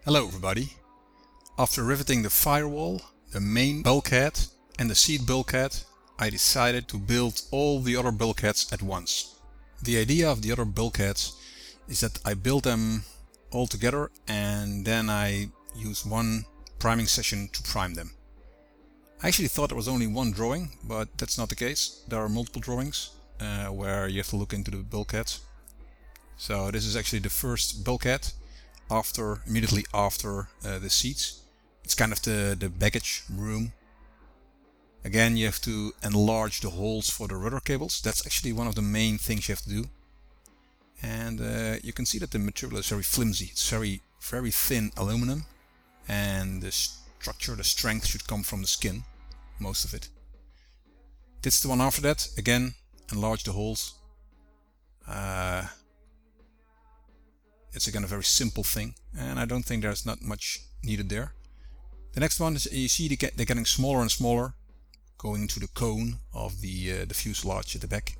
Hello everybody. After riveting the firewall, the main bulkhead and the seat bulkhead, I decided to build all the other bulkheads at once. The idea of the other bulkheads is that I build them all together and then I use one priming session to prime them. I actually thought there was only one drawing, but that's not the case. There are multiple drawings where you have to look into the bulkheads. So this is actually the first bulkhead immediately after the seats. It's kind of the baggage room. Again, you have to enlarge the holes for the rudder cables. That's actually one of the main things you have to do. And you can see that the material is very flimsy. It's very thin aluminum, and the strength should come from the skin, most of it. This is the one after that. Again, enlarge the holes. It's again a very simple thing, and I don't think there's not much needed there. The next one is, you see they're getting smaller and smaller, going to the cone of the fuselage at the back.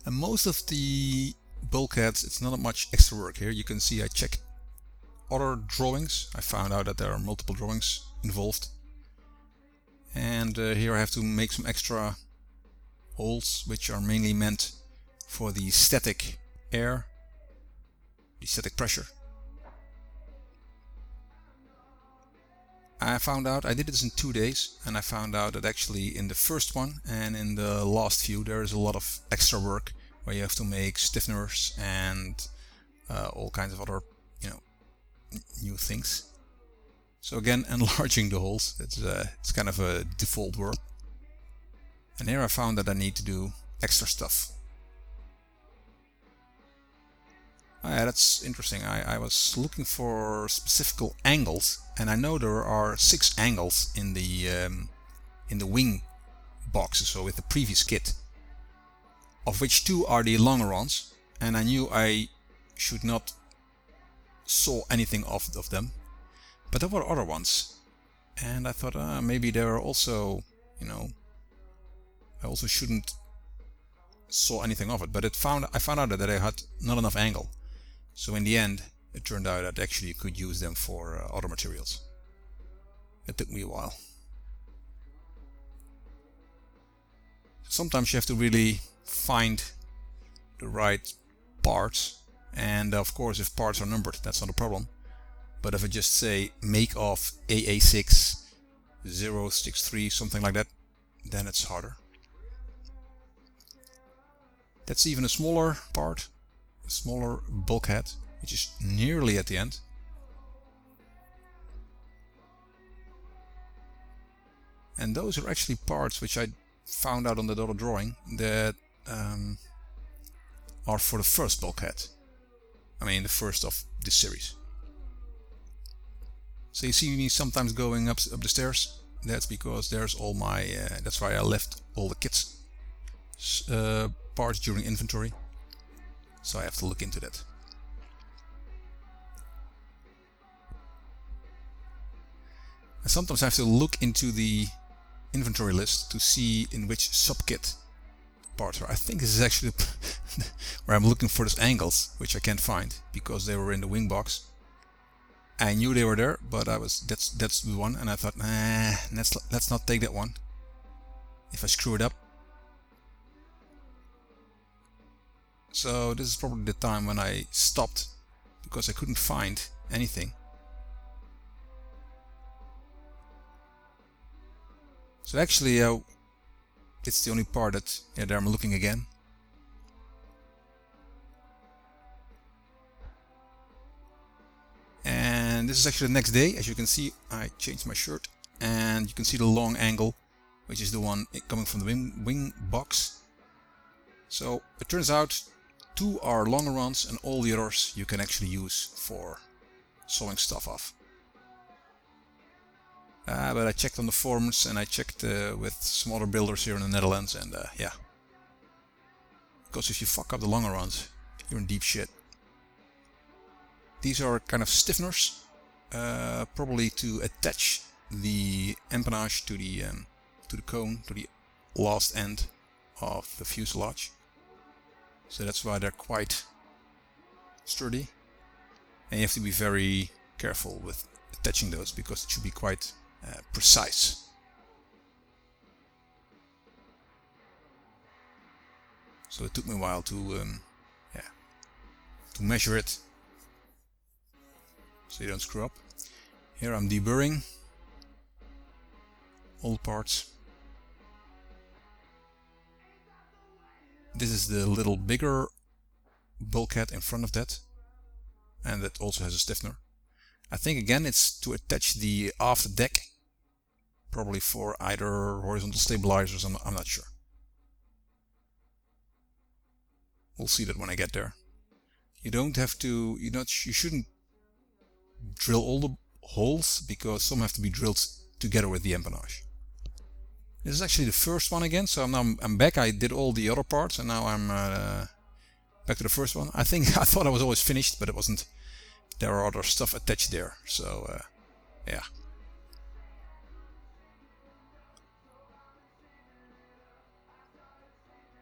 And most of the bulkheads, it's not much extra work here. You can see I checked other drawings. I found out that there are multiple drawings involved. And here I have to make some extra holes, which are mainly meant for the static air, the static pressure. I did this in 2 days, and I found out that actually in the first one and in the last few there is a lot of extra work where you have to make stiffeners and all kinds of other, new things. So again, enlarging the holes, it's kind of a default work. And here I found that I need to do extra stuff. Yeah, that's interesting. I was looking for specific angles, and I know there are 6 angles in the wing boxes, so with the previous kit, of which 2 are the longerons, and I knew I should not saw anything off of them, but there were other ones, and I thought maybe there are also, I also shouldn't saw anything of it, but I found out that I had not enough angle. So in the end, it turned out that actually you could use them for other materials. It took me a while. Sometimes you have to really find the right parts, and of course if parts are numbered, that's not a problem. But if I just say make of AA6 063, something like that, then it's harder. That's even a smaller part. A smaller bulkhead, which is nearly at the end. And those are actually parts which I found out on the other drawing that are for the first bulkhead. I mean the first of this series. So you see me sometimes going up the stairs. That's because there's all my that's why I left all the kits parts during inventory. So I have to look into that. And sometimes I have to look into the inventory list to see in which subkit parts are. I think this is actually where I'm looking for those angles, which I can't find because they were in the wing box. I knew they were there, but that's the one, and I thought, let's not take that one. If I screw it up. So this is probably the time when I stopped because I couldn't find anything. So actually it's the only part that there I'm looking again. And this is actually the next day. As you can see, I changed my shirt, and you can see the long angle, which is the one coming from the wing box. So it turns out 2 are longerons, and all the others you can actually use for sawing stuff off. But I checked on the forums, and I checked with some other builders here in the Netherlands, and yeah. Because if you fuck up the longerons, you're in deep shit. These are kind of stiffeners, probably to attach the empennage to the cone, to the last end of the fuselage. So that's why they're quite sturdy. And you have to be very careful with attaching those because it should be quite precise. So it took me a while to measure it so you don't screw up. Here I'm deburring all parts. This is the little bigger bulkhead in front of that, and that also has a stiffener. I think again it's to attach the aft deck, probably for either horizontal stabilizers, I'm not sure. We'll see that when I get there. You don't have to, you shouldn't drill all the holes because some have to be drilled together with the empennage. This is actually the first one again, so I'm back. I did all the other parts and now I'm back to the first one. I thought I was always finished, but it wasn't. There are other stuff attached there, so yeah.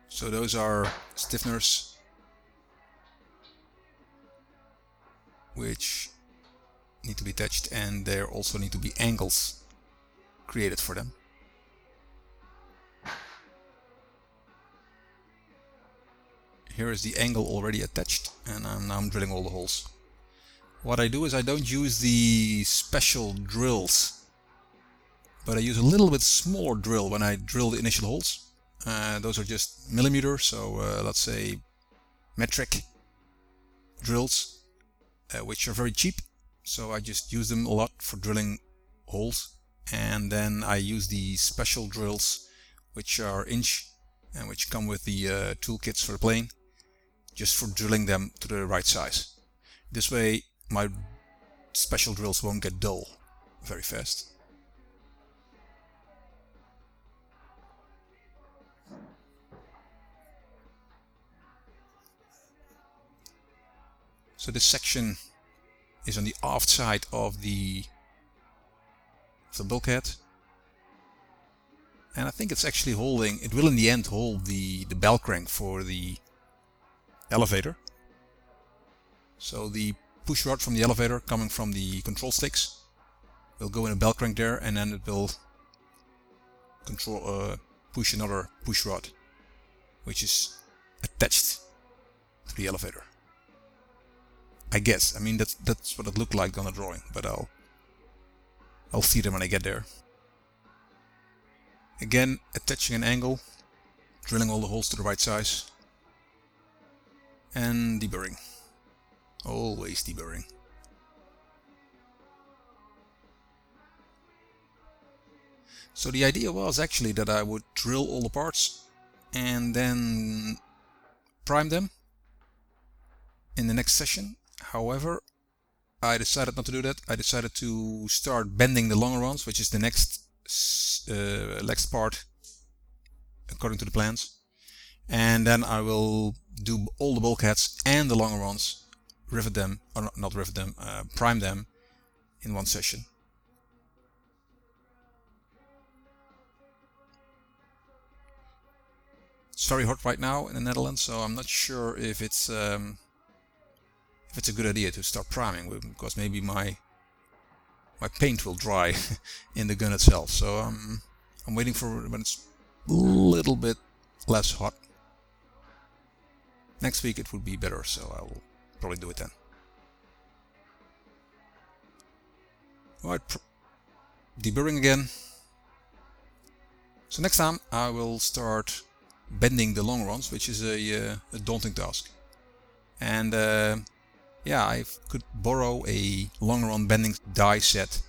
So those are stiffeners which need to be attached, and there also need to be angles created for them. Here is the angle already attached, and now I'm drilling all the holes. What I do is I don't use the special drills, but I use a little bit smaller drill when I drill the initial holes. Those are just millimeters, so let's say metric drills, which are very cheap. So I just use them a lot for drilling holes, and then I use the special drills, which are inch and which come with the toolkits for the plane, just for drilling them to the right size. This way my special drills won't get dull very fast. So this section is on the aft side of the bulkhead, and I think it's actually holding, it will in the end hold the bell crank for the elevator. So the push rod from the elevator coming from the control sticks will go in a bell crank there, and then it will push another push rod which is attached to the elevator. I guess. I mean that's what it looked like on the drawing, but I'll see them when I get there. Again, attaching an angle, drilling all the holes to the right size, and deburring. Always deburring. So the idea was actually that I would drill all the parts and then prime them in the next session. However, I decided not to do that. I decided to start bending the longerons, which is the next part according to the plans. And then I will do all the bulkheads and the longerons, rivet them, or not rivet them, prime them in one session. It's very hot right now in the Netherlands, so I'm not sure if it's a good idea to start priming, because maybe my paint will dry in the gun itself. So I'm waiting for when it's a little bit less hot. Next week it would be better, so I will probably do it then. Alright, deburring again. So next time I will start bending the longerons, which is a daunting task. And yeah, I could borrow a longeron bending die set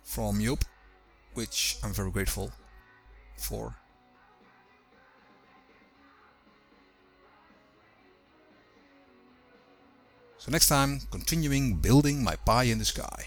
from Joop, which I'm very grateful for. So next time, continuing building my pie in the sky.